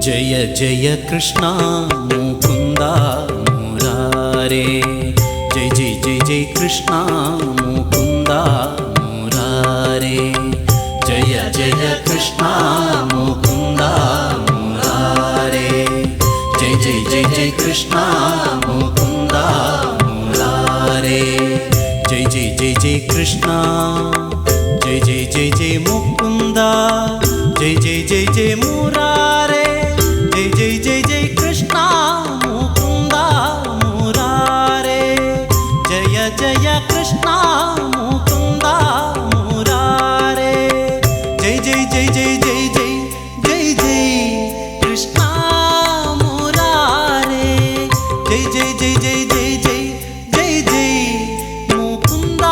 जय जय कृष्णा मुकुंद मुरारे, जय जय जय जय कृष्णा मुकुंद मुरारे, जय जय कृष्णा मुकुंद मुरारे, जय जय जय जय कृष्णा मुकुंद मुरारे, जय जय जय जय कृष्णा, जय जय जय जय मुकुंद, जय जय जय जय मुरारे, जय जय जय जय कृष्णा मुकुंद मुरारे, जय जय कृष्णा मुकुंद मुरारे, जय जय जय जय जय जय जय जय कृष्णा मुरारे, जय जय जय जय जय जय जय जय मुकुंद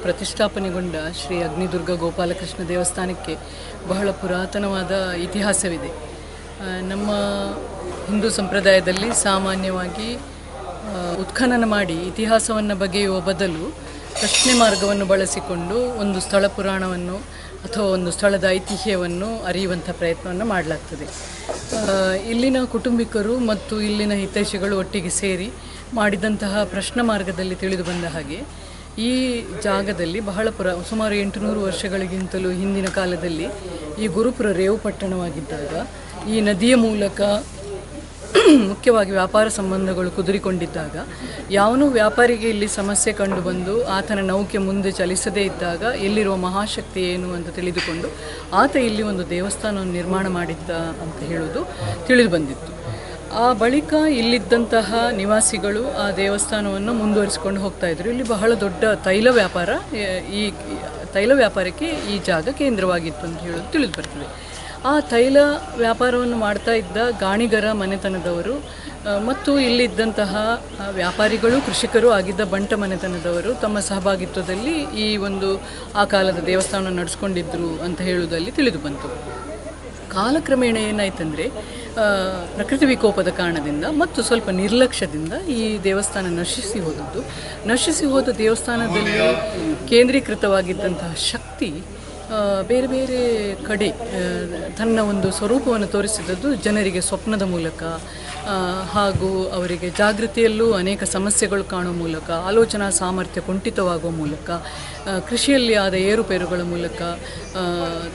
ಪ್ರತಿಷ್ಠಾಪನೆಗೊಂಡ ಶ್ರೀ ಅಗ್ನಿದುರ್ಗ ಗೋಪಾಲಕೃಷ್ಣ ದೇವಸ್ಥಾನಕ್ಕೆ ಬಹಳ ಪುರಾತನವಾದ ಇತಿಹಾಸವಿದೆ. ನಮ್ಮ ಹಿಂದೂ ಸಂಪ್ರದಾಯದಲ್ಲಿ ಸಾಮಾನ್ಯವಾಗಿ ಉತ್ಖನನ ಮಾಡಿ ಇತಿಹಾಸವನ್ನು ಬಗೆಯುವ ಬದಲು ಪ್ರಶ್ನೆ ಮಾರ್ಗವನ್ನು ಬಳಸಿಕೊಂಡು ಒಂದು ಸ್ಥಳ ಪುರಾಣವನ್ನು ಅಥವಾ ಒಂದು ಸ್ಥಳದ ಐತಿಹ್ಯವನ್ನು ಅರಿಯುವಂಥ ಪ್ರಯತ್ನವನ್ನು ಮಾಡಲಾಗ್ತದೆ. ಇಲ್ಲಿನ ಕುಟುಂಬಿಕರು ಮತ್ತು ಇಲ್ಲಿನ ಹಿತೈಷಿಗಳು ಒಟ್ಟಿಗೆ ಸೇರಿ ಮಾಡಿದಂತಹ ಪ್ರಶ್ನೆ ಮಾರ್ಗದಲ್ಲಿ ತಿಳಿದು ಬಂದ ಹಾಗೆ ಈ ಜಾಗದಲ್ಲಿ ಬಹಳ ಸುಮಾರು 800 ವರ್ಷಗಳಿಗಿಂತಲೂ ಹಿಂದಿನ ಕಾಲದಲ್ಲಿ ಈ ಗುರುಪುರ ರೇವು ಪಟ್ಟಣವಾಗಿದ್ದಾಗ ಈ ನದಿಯ ಮೂಲಕ ಮುಖ್ಯವಾಗಿ ವ್ಯಾಪಾರ ಸಂಬಂಧಗಳು ಕುದುರಿಕೊಂಡಿದ್ದಾಗ ಯಾವನೂ ವ್ಯಾಪಾರಿಗೆ ಇಲ್ಲಿ ಸಮಸ್ಯೆ ಕಂಡುಬಂದು ಆತನ ನೌಕೆ ಮುಂದೆ ಚಲಿಸದೇ ಇದ್ದಾಗ ಎಲ್ಲಿರುವ ಮಹಾಶಕ್ತಿ ಏನು ಅಂತ ತಿಳಿದುಕೊಂಡು ಆತ ಇಲ್ಲಿ ಒಂದು ದೇವಸ್ಥಾನವನ್ನು ನಿರ್ಮಾಣ ಮಾಡಿದ್ದ ಅಂತ ಹೇಳೋದು ತಿಳಿದು ಬಂದಿತ್ತು. ಆ ಬಳಿಕ ಇಲ್ಲಿದ್ದಂತಹ ನಿವಾಸಿಗಳು ಆ ದೇವಸ್ಥಾನವನ್ನು ಮುಂದುವರಿಸಿಕೊಂಡು ಹೋಗ್ತಾಯಿದ್ರು. ಇಲ್ಲಿ ಬಹಳ ದೊಡ್ಡ ತೈಲ ವ್ಯಾಪಾರ, ಈ ತೈಲ ವ್ಯಾಪಾರಕ್ಕೆ ಈ ಜಾಗ ಕೇಂದ್ರವಾಗಿತ್ತು ಅಂತ ಹೇಳೋದು ತಿಳಿದು ಬರ್ತದೆ. ಆ ತೈಲ ವ್ಯಾಪಾರವನ್ನು ಮಾಡ್ತಾ ಇದ್ದ ಗಾಣಿಗರ ಮನೆತನದವರು ಮತ್ತು ಇಲ್ಲಿದ್ದಂತಹ ವ್ಯಾಪಾರಿಗಳು ಕೃಷಿಕರು ಆಗಿದ್ದ ಬಂಟ ಮನೆತನದವರು ತಮ್ಮ ಸಹಭಾಗಿತ್ವದಲ್ಲಿ ಈ ಒಂದು ಆ ಕಾಲದ ದೇವಸ್ಥಾನ ನಡೆಸ್ಕೊಂಡಿದ್ರು ಅಂತ ಹೇಳುವುದಲ್ಲಿ ತಿಳಿದು ಬಂತು. ಕಾಲಕ್ರಮೇಣ ಏನಾಯ್ತಂದರೆ ಪ್ರಕೃತಿ ವಿಕೋಪದ ಕಾರಣದಿಂದ ಮತ್ತು ಸ್ವಲ್ಪ ನಿರ್ಲಕ್ಷ್ಯದಿಂದ ಈ ದೇವಸ್ಥಾನ ನಶಿಸಿ ಹೋದ ದೇವಸ್ಥಾನದಲ್ಲಿ ಕೇಂದ್ರೀಕೃತವಾಗಿದ್ದಂತಹ ಶಕ್ತಿ ಬೇರೆ ಬೇರೆ ಕಡೆ ತನ್ನ ಒಂದು ಸ್ವರೂಪವನ್ನು ತೋರಿಸಿದದ್ದು ಜನರಿಗೆ ಸ್ವಪ್ನದ ಮೂಲಕ ಹಾಗೂ ಅವರಿಗೆ ಜಾಗೃತಿಯಲ್ಲೂ ಅನೇಕ ಸಮಸ್ಯೆಗಳು ಕಾಣುವ ಮೂಲಕ, ಆಲೋಚನಾ ಸಾಮರ್ಥ್ಯ ಕುಂಠಿತವಾಗುವ ಮೂಲಕ, ಕೃಷಿಯಲ್ಲಿ ಆದ ಏರುಪೇರುಗಳ ಮೂಲಕ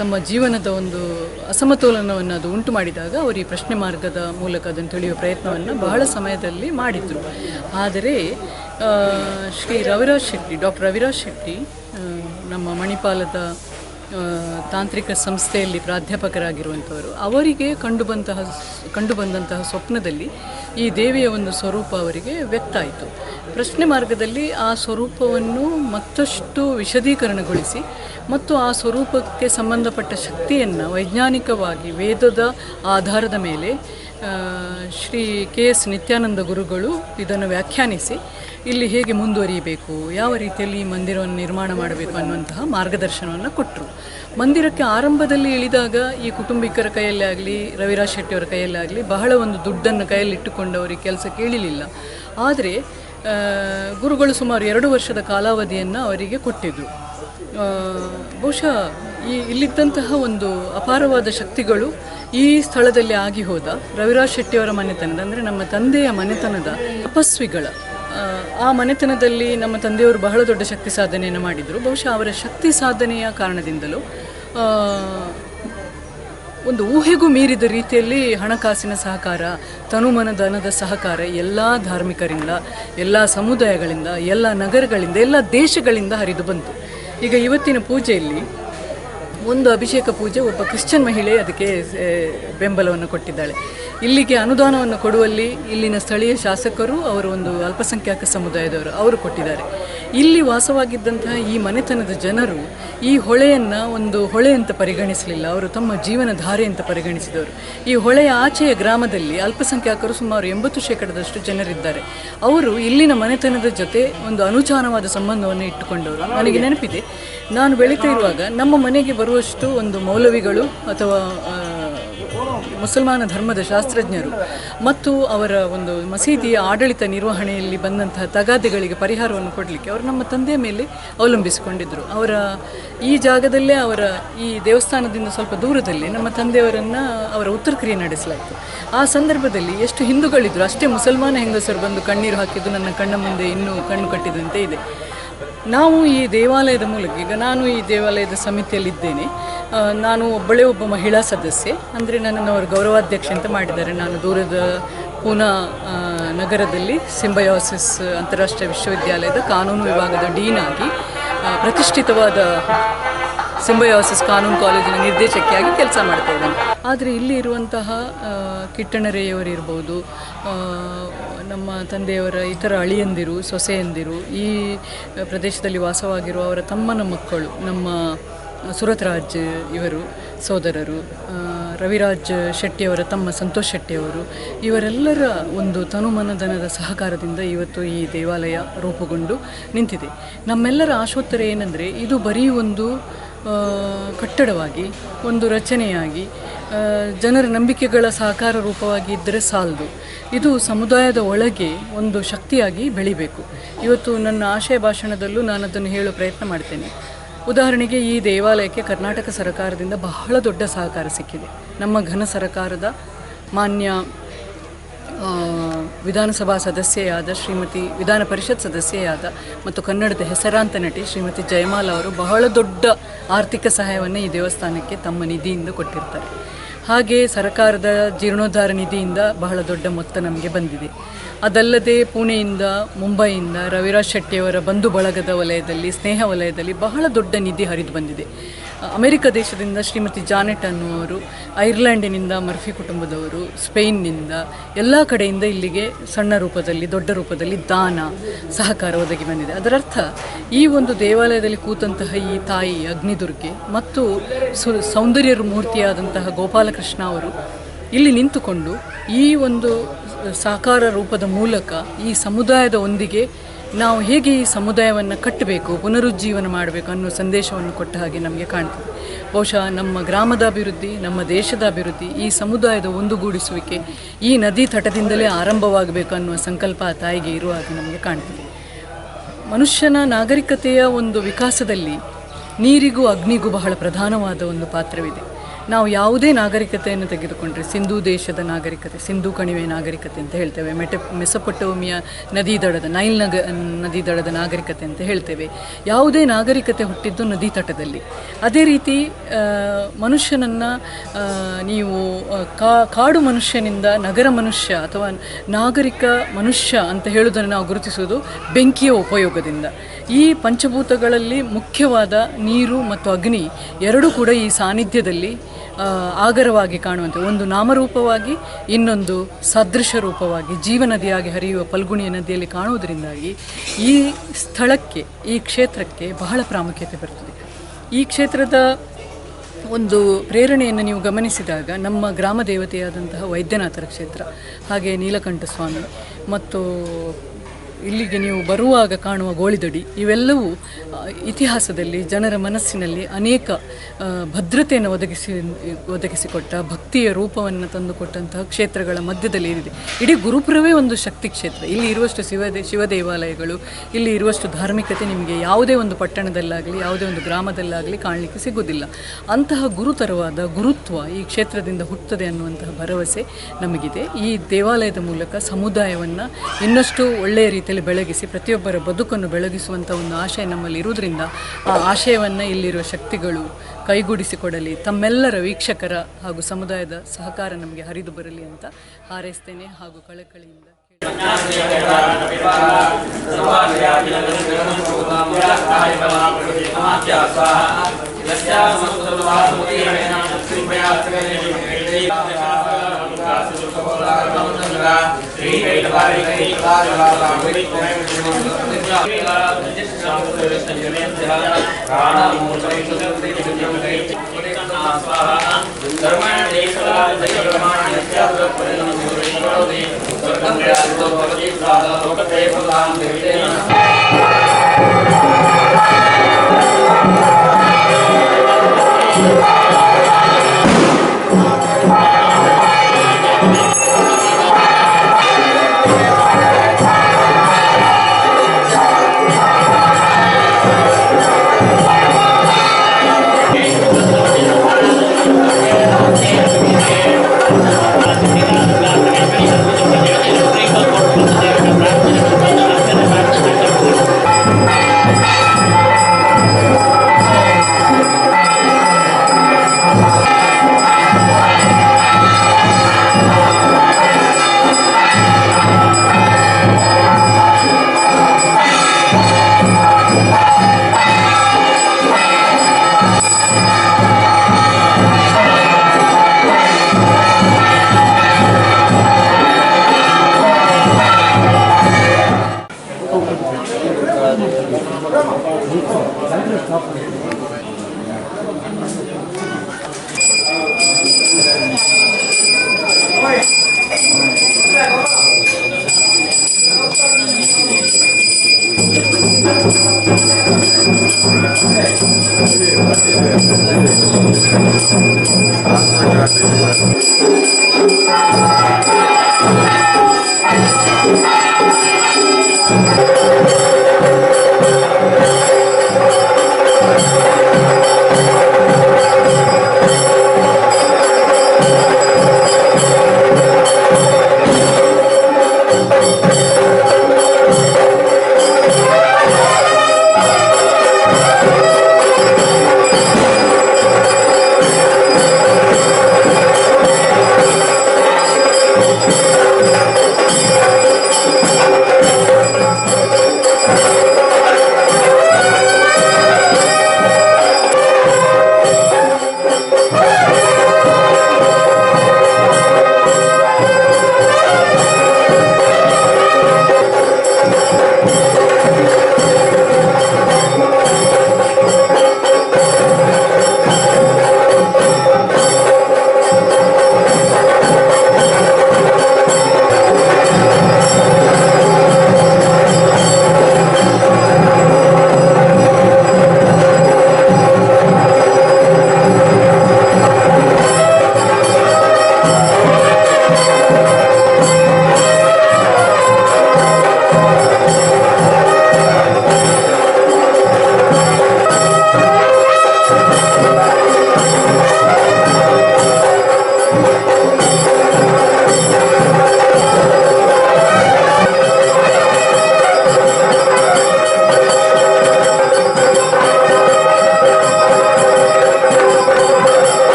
ತಮ್ಮ ಜೀವನದ ಒಂದು ಅಸಮತೋಲನವನ್ನು ಅದು ಉಂಟು ಮಾಡಿದಾಗ ಅವರು ಈ ಪ್ರಶ್ನೆ ಮಾರ್ಗದ ಮೂಲಕ ಅದನ್ನು ತಿಳಿಯುವ ಪ್ರಯತ್ನವನ್ನು ಬಹಳ ಸಮಯದಲ್ಲಿ ಮಾಡಿದರು. ಆದರೆ ಡಾಕ್ಟರ್ ರವಿರಾಜ್ ಶೆಟ್ಟಿ ನಮ್ಮ ಮಣಿಪಾಲದ ತಾಂತ್ರಿಕ ಸಂಸ್ಥೆಯಲ್ಲಿ ಪ್ರಾಧ್ಯಾಪಕರಾಗಿರುವಂಥವರು, ಅವರಿಗೆ ಕಂಡುಬಂದಂತಹ ಸ್ವಪ್ನದಲ್ಲಿ ಈ ದೇವಿಯ ಒಂದು ಸ್ವರೂಪ ಅವರಿಗೆ ವ್ಯಕ್ತ ಆಯಿತು. ಪ್ರಶ್ನೆ ಮಾರ್ಗದಲ್ಲಿ ಆ ಸ್ವರೂಪವನ್ನು ಮತ್ತಷ್ಟು ವಿಶದೀಕರಣಗೊಳಿಸಿ ಮತ್ತು ಆ ಸ್ವರೂಪಕ್ಕೆ ಸಂಬಂಧಪಟ್ಟ ಶಕ್ತಿಯನ್ನು ವೈಜ್ಞಾನಿಕವಾಗಿ ವೇದದ ಆಧಾರದ ಮೇಲೆ ಶ್ರೀ KS ನಿತ್ಯಾನಂದ ಗುರುಗಳು ಇದನ್ನು ವ್ಯಾಖ್ಯಾನಿಸಿ ಇಲ್ಲಿ ಹೇಗೆ ಮುಂದುವರಿಯಬೇಕು, ಯಾವ ರೀತಿಯಲ್ಲಿ ಈ ಮಂದಿರವನ್ನು ನಿರ್ಮಾಣ ಮಾಡಬೇಕು ಅನ್ನುವಂತಹ ಮಾರ್ಗದರ್ಶನವನ್ನು ಕೊಟ್ಟರು. ಮಂದಿರಕ್ಕೆ ಆರಂಭದಲ್ಲಿ ಇಳಿದಾಗ ಈ ಕುಟುಂಬಿಕರ ಕೈಯಲ್ಲೇ ಆಗಲಿ, ರವಿರಾಜ್ ಶೆಟ್ಟಿಯವರ ಕೈಯಲ್ಲೇ ಆಗಲಿ ಬಹಳ ಒಂದು ದುಡ್ಡನ್ನು ಕೈಯಲ್ಲಿಟ್ಟುಕೊಂಡವರಿಗೆ ಕೆಲಸ ಕೇಳಲಿಲ್ಲ. ಆದರೆ ಗುರುಗಳು ಸುಮಾರು 2 ವರ್ಷದ ಕಾಲಾವಧಿಯನ್ನು ಅವರಿಗೆ ಕೊಟ್ಟಿದ್ದರು. ಬಹುಶಃ ಇಲ್ಲಿದ್ದಂತಹ ಒಂದು ಅಪಾರವಾದ ಶಕ್ತಿಗಳು ಈ ಸ್ಥಳದಲ್ಲಿ ಆಗಿ ಹೋದ ರವಿರಾಜ್ ಶೆಟ್ಟಿಯವರ ಮನೆತನದ, ಅಂದರೆ ನಮ್ಮ ತಂದೆಯ ಮನೆತನದ ತಪಸ್ವಿಗಳ ಆ ಮನೆತನದಲ್ಲಿ ನಮ್ಮ ತಂದೆಯವರು ಬಹಳ ದೊಡ್ಡ ಶಕ್ತಿ ಸಾಧನೆಯನ್ನು ಮಾಡಿದರು. ಬಹುಶಃ ಅವರ ಶಕ್ತಿ ಸಾಧನೆಯ ಕಾರಣದಿಂದಲೂ ಒಂದು ಊಹೆಗೂ ಮೀರಿದ ರೀತಿಯಲ್ಲಿ ಹಣಕಾಸಿನ ಸಹಕಾರ, ತನುಮನ ಧನದ ಸಹಕಾರ ಎಲ್ಲ ಧಾರ್ಮಿಕರಿಂದ, ಎಲ್ಲ ಸಮುದಾಯಗಳಿಂದ, ಎಲ್ಲ ನಗರಗಳಿಂದ, ಎಲ್ಲ ದೇಶಗಳಿಂದ ಹರಿದು ಬಂತು. ಈಗ ಇವತ್ತಿನ ಪೂಜೆಯಲ್ಲಿ ಒಂದು ಅಭಿಷೇಕ ಪೂಜೆ ಒಬ್ಬ ಕ್ರಿಶ್ಚಿಯನ್ ಮಹಿಳೆ ಅದಕ್ಕೆ ಬೆಂಬಲವನ್ನು ಕೊಟ್ಟಿದ್ದಾಳೆ. ಇಲ್ಲಿಗೆ ಅನುದಾನವನ್ನು ಕೊಡುವಲ್ಲಿ ಇಲ್ಲಿನ ಸ್ಥಳೀಯ ಶಾಸಕರು, ಅವರು ಒಂದು ಅಲ್ಪಸಂಖ್ಯಾತ ಸಮುದಾಯದವರು, ಅವರು ಕೊಟ್ಟಿದ್ದಾರೆ. ಇಲ್ಲಿ ವಾಸವಾಗಿದ್ದಂತಹ ಈ ಮನೆತನದ ಜನರು ಈ ಹೊಳೆಯನ್ನು ಒಂದು ಹೊಳೆ ಅಂತ ಪರಿಗಣಿಸಲಿಲ್ಲ, ಅವರು ತಮ್ಮ ಜೀವನ ಧಾರೆ ಅಂತ ಪರಿಗಣಿಸಿದವರು. ಈ ಹೊಳೆಯ ಆಚೆಯ ಗ್ರಾಮದಲ್ಲಿ ಅಲ್ಪಸಂಖ್ಯಾತರು ಸುಮಾರು 80% ಜನರಿದ್ದಾರೆ. ಅವರು ಇಲ್ಲಿನ ಮನೆತನದ ಜೊತೆ ಒಂದು ಅನುಚಾನವಾದ ಸಂಬಂಧವನ್ನು ಇಟ್ಟುಕೊಂಡವರು. ನನಗೆ ನೆನಪಿದೆ, ನಾನು ಬೆಳೀತಾ ಇರುವಾಗ ನಮ್ಮ ಮನೆಗೆ ಬರುವಷ್ಟು ಒಂದು ಮೌಲವಿಗಳು ಅಥವಾ ಮುಸಲ್ಮಾನ ಧರ್ಮದ ಶಾಸ್ತ್ರಜ್ಞರು ಮತ್ತು ಅವರ ಒಂದು ಮಸೀದಿಯ ಆಡಳಿತ ನಿರ್ವಹಣೆಯಲ್ಲಿ ಬಂದಂತಹ ತಗಾದೆಗಳಿಗೆ ಪರಿಹಾರವನ್ನು ಕೊಡಲಿಕ್ಕೆ ಅವರು ನಮ್ಮ ತಂದೆಯ ಮೇಲೆ ಅವಲಂಬಿಸಿಕೊಂಡಿದ್ದರು. ಈ ಜಾಗದಲ್ಲೇ ಈ ದೇವಸ್ಥಾನದಿಂದ ಸ್ವಲ್ಪ ದೂರದಲ್ಲಿ ನಮ್ಮ ತಂದೆಯವರನ್ನು ಅವರ ಉತ್ತರ ಕ್ರಿಯೆ ನಡೆಸಲಾಯಿತು. ಆ ಸಂದರ್ಭದಲ್ಲಿ ಎಷ್ಟು ಹಿಂದೂಗಳಿದ್ರು ಅಷ್ಟೇ ಮುಸಲ್ಮಾನ ಹೆಂಗಸರು ಬಂದು ಕಣ್ಣೀರು ಹಾಕಿದ್ದು ನನ್ನ ಕಣ್ಣ ಮುಂದೆ ಇನ್ನೂ ಕಣ್ಣು ಕಟ್ಟಿದಂತೆ ಇದೆ. ನಾವು ಈ ದೇವಾಲಯದ ಮೂಲಕ, ಈಗ ನಾನು ಈ ದೇವಾಲಯದ ಸಮಿತಿಯಲ್ಲಿದ್ದೇನೆ, ನಾನು ಒಬ್ಬ ಮಹಿಳಾ ಸದಸ್ಯೆ, ಅಂದರೆ ನನ್ನನ್ನು ಅವರು ಗೌರವಾಧ್ಯಕ್ಷೆ ಅಂತ ಮಾಡಿದ್ದಾರೆ. ನಾನು ದೂರದ ಪೂನಾ ನಗರದಲ್ಲಿ ಸಿಂಬಯಾಸಿಸ್ ಅಂತಾರಾಷ್ಟ್ರೀಯ ವಿಶ್ವವಿದ್ಯಾಲಯದ ಕಾನೂನು ವಿಭಾಗದ ಡೀನ್ ಆಗಿ ಪ್ರತಿಷ್ಠಿತವಾದ ಸಿಂಬಯಾಸಿಸ್ ಕಾನೂನು ಕಾಲೇಜಿನ ನಿರ್ದೇಶಕಿಯಾಗಿ ಕೆಲಸ ಮಾಡ್ತಾ ಇದ್ದೇನೆ. ಆದರೆ ಇಲ್ಲಿ ಇರುವಂತಹ ಕಿಟ್ಟಣರೆಯವರಿರ್ಬೋದು, ನಮ್ಮ ತಂದೆಯವರ ಇತರ ಅಳಿಯಂದಿರು, ಸೊಸೆಯಂದಿರು, ಈ ಪ್ರದೇಶದಲ್ಲಿ ವಾಸವಾಗಿರುವ ಅವರ ತಮ್ಮನ ಮಕ್ಕಳು, ನಮ್ಮ ಸುರತ್ರಾಜ್ ಇವರು ಸೋದರರು, ರವಿರಾಜ್ ಶೆಟ್ಟಿಯವರ ತಮ್ಮ ಸಂತೋಷ್ ಶೆಟ್ಟಿಯವರು, ಇವರೆಲ್ಲರ ಒಂದು ತನುಮನಧನದ ಸಹಕಾರದಿಂದ ಇವತ್ತು ಈ ದೇವಾಲಯ ರೂಪುಗೊಂಡು ನಿಂತಿದೆ. ನಮ್ಮೆಲ್ಲರ ಆಶೋತ್ತರ ಏನಂದರೆ, ಇದು ಬರೀ ಒಂದು ಕಟ್ಟಡವಾಗಿ, ಒಂದು ರಚನೆಯಾಗಿ, ಜನರ ನಂಬಿಕೆಗಳ ಸಹಕಾರ ರೂಪವಾಗಿ ಇದ್ದರೆ ಸಾಲದು. ಇದು ಸಮುದಾಯದ ಒಳಗೆ ಒಂದು ಶಕ್ತಿಯಾಗಿ ಬೆಳಿಬೇಕು. ಇವತ್ತು ನನ್ನ ಆಶಯ ಭಾಷಣದಲ್ಲೂ ನಾನು ಅದನ್ನು ಹೇಳೋ ಪ್ರಯತ್ನ ಮಾಡ್ತೇನೆ. ಉದಾಹರಣೆಗೆ, ಈ ದೇವಾಲಯಕ್ಕೆ ಕರ್ನಾಟಕ ಸರ್ಕಾರದಿಂದ ಬಹಳ ದೊಡ್ಡ ಸಹಕಾರ ಸಿಕ್ಕಿದೆ. ನಮ್ಮ ಘನ ಸರ್ಕಾರದ ಮಾನ್ಯ ವಿಧಾನಸಭಾ ಸದಸ್ಯೆಯಾದ ಶ್ರೀಮತಿ ವಿಧಾನ ಪರಿಷತ್ ಸದಸ್ಯೆಯಾದ ಮತ್ತು ಕನ್ನಡದ ಹೆಸರಾಂತ ನಟಿ ಶ್ರೀಮತಿ ಜಯಮಾಲ ಅವರು ಬಹಳ ದೊಡ್ಡ ಆರ್ಥಿಕ ಸಹಾಯವನ್ನು ಈ ದೇವಸ್ಥಾನಕ್ಕೆ ತಮ್ಮ ನಿಧಿಯಿಂದ ಕೊಟ್ಟಿರ್ತಾರೆ. ಹಾಗೆ ಸರ್ಕಾರದ ಜೀರ್ಣೋದ್ಧಾರ ನಿಧಿಯಿಂದ ಬಹಳ ದೊಡ್ಡ ಮೊತ್ತ ನಮಗೆ ಬಂದಿದೆ. ಅದಲ್ಲದೆ ಪುಣೆಯಿಂದ, ಮುಂಬೈಯಿಂದ ರವಿರಾಜ್ ಶೆಟ್ಟಿಯವರ ಬಂಧು ಬಳಗದ ವಲಯದಲ್ಲಿ, ಸ್ನೇಹ ವಲಯದಲ್ಲಿ ಬಹಳ ದೊಡ್ಡ ನಿಧಿ ಹರಿದು ಬಂದಿದೆ. ಅಮೆರಿಕ ದೇಶದಿಂದ ಶ್ರೀಮತಿ ಜಾನೆಟ್ ಅನ್ನುವರು, ಐರ್ಲೆಂಡಿನಿಂದ ಮರ್ಫಿ ಕುಟುಂಬದವರು, ಸ್ಪೇನ್ನಿಂದ ಎಲ್ಲ ಕಡೆಯಿಂದ ಇಲ್ಲಿಗೆ ಸಣ್ಣ ರೂಪದಲ್ಲಿ ದೊಡ್ಡ ರೂಪದಲ್ಲಿ ದಾನ ಸಹಕಾರ ಒದಗಿ ಬಂದಿದೆ. ಅದರರ್ಥ ಈ ಒಂದು ದೇವಾಲಯದಲ್ಲಿ ಕೂತಂತಹ ಈ ತಾಯಿ ಅಗ್ನಿದುರ್ಗೆ ಮತ್ತು ಸೌಂದರ್ಯ ಮೂರ್ತಿಯಾದಂತಹ ಗೋಪಾಲಕೃಷ್ಣ ಅವರು ಇಲ್ಲಿ ನಿಂತುಕೊಂಡು ಈ ಒಂದು ಸಾಕಾರ ರೂಪದ ಮೂಲಕ ಈ ಸಮುದಾಯದ ಒಂದಿಗೆ ನಾವು ಹೇಗೆ ಈ ಸಮುದಾಯವನ್ನು ಕಟ್ಟಬೇಕು, ಪುನರುಜ್ಜೀವನ ಮಾಡಬೇಕು ಅನ್ನೋ ಸಂದೇಶವನ್ನು ಕೊಟ್ಟ ಹಾಗೆ ನಮಗೆ ಕಾಣ್ತದೆ. ಬಹುಶಃ ನಮ್ಮ ಗ್ರಾಮದ ಅಭಿವೃದ್ಧಿ, ನಮ್ಮ ದೇಶದ ಅಭಿವೃದ್ಧಿ, ಈ ಸಮುದಾಯದ ಒಂದುಗೂಡಿಸುವಿಕೆ ಈ ನದಿ ತಟದಿಂದಲೇ ಆರಂಭವಾಗಬೇಕು ಅನ್ನುವ ಸಂಕಲ್ಪ ಆ ತಾಯಿಗೆ ಇರುವ ಹಾಗೆ ನಮಗೆ ಕಾಣ್ತದೆ. ಮನುಷ್ಯನ ನಾಗರಿಕತೆಯ ಒಂದು ವಿಕಾಸದಲ್ಲಿ ನೀರಿಗೂ ಅಗ್ನಿಗೂ ಬಹಳ ಪ್ರಧಾನವಾದ ಒಂದು ಪಾತ್ರವಿದೆ. ನಾವು ಯಾವುದೇ ನಾಗರಿಕತೆಯನ್ನು ತೆಗೆದುಕೊಂಡ್ರೆ, ಸಿಂಧೂ ದೇಶದ ನಾಗರಿಕತೆ, ಸಿಂಧೂ ಕಣಿವೆ ನಾಗರಿಕತೆ ಅಂತ ಹೇಳ್ತೇವೆ, ಮೆಸೊಪೊಟೋಮಿಯಾ ನದಿ ದಡದ ನದಿ ದಡದ ನಾಗರಿಕತೆ ಅಂತ ಹೇಳ್ತೇವೆ. ಯಾವುದೇ ನಾಗರಿಕತೆ ಹುಟ್ಟಿದ್ದು ನದಿ ತಟದಲ್ಲಿ. ಅದೇ ರೀತಿ ಮನುಷ್ಯನನ್ನು ನೀವು ಕಾಡು ಮನುಷ್ಯನಿಂದ ನಗರ ಮನುಷ್ಯ ಅಥವಾ ನಾಗರಿಕ ಮನುಷ್ಯ ಅಂತ ಹೇಳುವುದನ್ನು ನಾವು ಗುರುತಿಸುವುದು ಬೆಂಕಿಯ ಉಪಯೋಗದಿಂದ. ಈ ಪಂಚಭೂತಗಳಲ್ಲಿ ಮುಖ್ಯವಾದ ನೀರು ಮತ್ತು ಅಗ್ನಿ ಎರಡೂ ಕೂಡ ಈ ಸಾನ್ನಿಧ್ಯದಲ್ಲಿ ಆಗರವಾಗಿ ಕಾಣುವಂತೆ, ಒಂದು ನಾಮರೂಪವಾಗಿ ಇನ್ನೊಂದು ಸದೃಶ ರೂಪವಾಗಿ ಜೀವನದಿಯಾಗಿ ಹರಿಯುವ ಫಲ್ಗುಣಿಯ ನದಿಯಲ್ಲಿ ಕಾಣುವುದರಿಂದಾಗಿ ಈ ಸ್ಥಳಕ್ಕೆ, ಈ ಕ್ಷೇತ್ರಕ್ಕೆ ಬಹಳ ಪ್ರಾಮುಖ್ಯತೆ ಬರ್ತದೆ. ಈ ಕ್ಷೇತ್ರದ ಒಂದು ಪ್ರೇರಣೆಯನ್ನು ನೀವು ಗಮನಿಸಿದಾಗ ನಮ್ಮ ಗ್ರಾಮ ದೇವತೆಯಾದಂತಹ ವೈದ್ಯನಾಥರ ಕ್ಷೇತ್ರ, ಹಾಗೆ ನೀಲಕಂಠ ಸ್ವಾಮಿ ಮತ್ತು ಇಲ್ಲಿಗೆ ನೀವು ಬರುವಾಗ ಕಾಣುವ ಗೋಳಿದಡಿ, ಇವೆಲ್ಲವೂ ಇತಿಹಾಸದಲ್ಲಿ ಜನರ ಮನಸ್ಸಿನಲ್ಲಿ ಅನೇಕ ಭದ್ರತೆಯನ್ನು ಒದಗಿಸಿಕೊಟ್ಟ, ಭಕ್ತಿಯ ರೂಪವನ್ನು ತಂದುಕೊಟ್ಟಂತಹ ಕ್ಷೇತ್ರಗಳ ಮಧ್ಯದಲ್ಲಿ ಇದೆ. ಇಡೀ ಗುರುಪುರವೇ ಒಂದು ಶಕ್ತಿ ಕ್ಷೇತ್ರ. ಇಲ್ಲಿ ಇರುವಷ್ಟು ಶಿವ ದೇವಾಲಯಗಳು, ಇಲ್ಲಿ ಇರುವಷ್ಟು ಧಾರ್ಮಿಕತೆ ನಿಮಗೆ ಯಾವುದೇ ಒಂದು ಪಟ್ಟಣದಲ್ಲಾಗಲಿ ಯಾವುದೇ ಒಂದು ಗ್ರಾಮದಲ್ಲಾಗಲಿ ಕಾಣಲಿಕ್ಕೆ ಸಿಗೋದಿಲ್ಲ. ಅಂತಹ ಗುರುತರವಾದ ಗುರುತ್ವ ಈ ಕ್ಷೇತ್ರದಿಂದ ಹುಟ್ಟುತ್ತದೆ ಅನ್ನುವಂತಹ ಭರವಸೆ ನಮಗಿದೆ. ಈ ದೇವಾಲಯದ ಮೂಲಕ ಸಮುದಾಯವನ್ನು ಇನ್ನಷ್ಟು ಒಳ್ಳೆಯ ರೀತಿಯಲ್ಲಿ ಬೆಳಗಿಸಿ ಪ್ರತಿಯೊಬ್ಬರ ಬದುಕನ್ನು ಬೆಳಗಿಸುವಂಥ ಒಂದು ಆಶಯ ನಮ್ಮಲ್ಲಿ ಇರುವುದರಿಂದ ಆ ಆಶಯವನ್ನು ಇಲ್ಲಿರುವ ಶಕ್ತಿಗಳು ಕೈಗೂಡಿಸಿಕೊಡಲಿ, ತಮ್ಮೆಲ್ಲರ ವೀಕ್ಷಕರ ಹಾಗೂ ಸಮುದಾಯದ ಸಹಕಾರ ನಮಗೆ ಹರಿದು ಬರಲಿ ಅಂತ ಹಾರೈಸ್ತೇನೆ ಹಾಗೂ ಕಳಕಳಿಯಿಂದ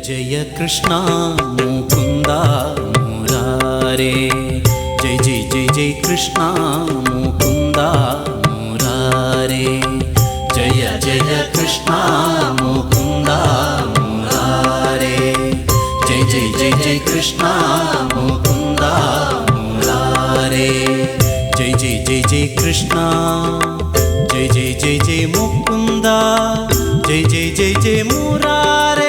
जय कृष्ण मुकुंद मुरारे जय जय जय जय कृष्ण मुकुंद मुरारे जय जय कृष्ण मुकुंद मुरारे जय जय जय जय कृष्ण मुकुंद मुरारे जय जय जय जय कृष्ण जय जय जय जय मुकुंद जय जय जय जय मुरारे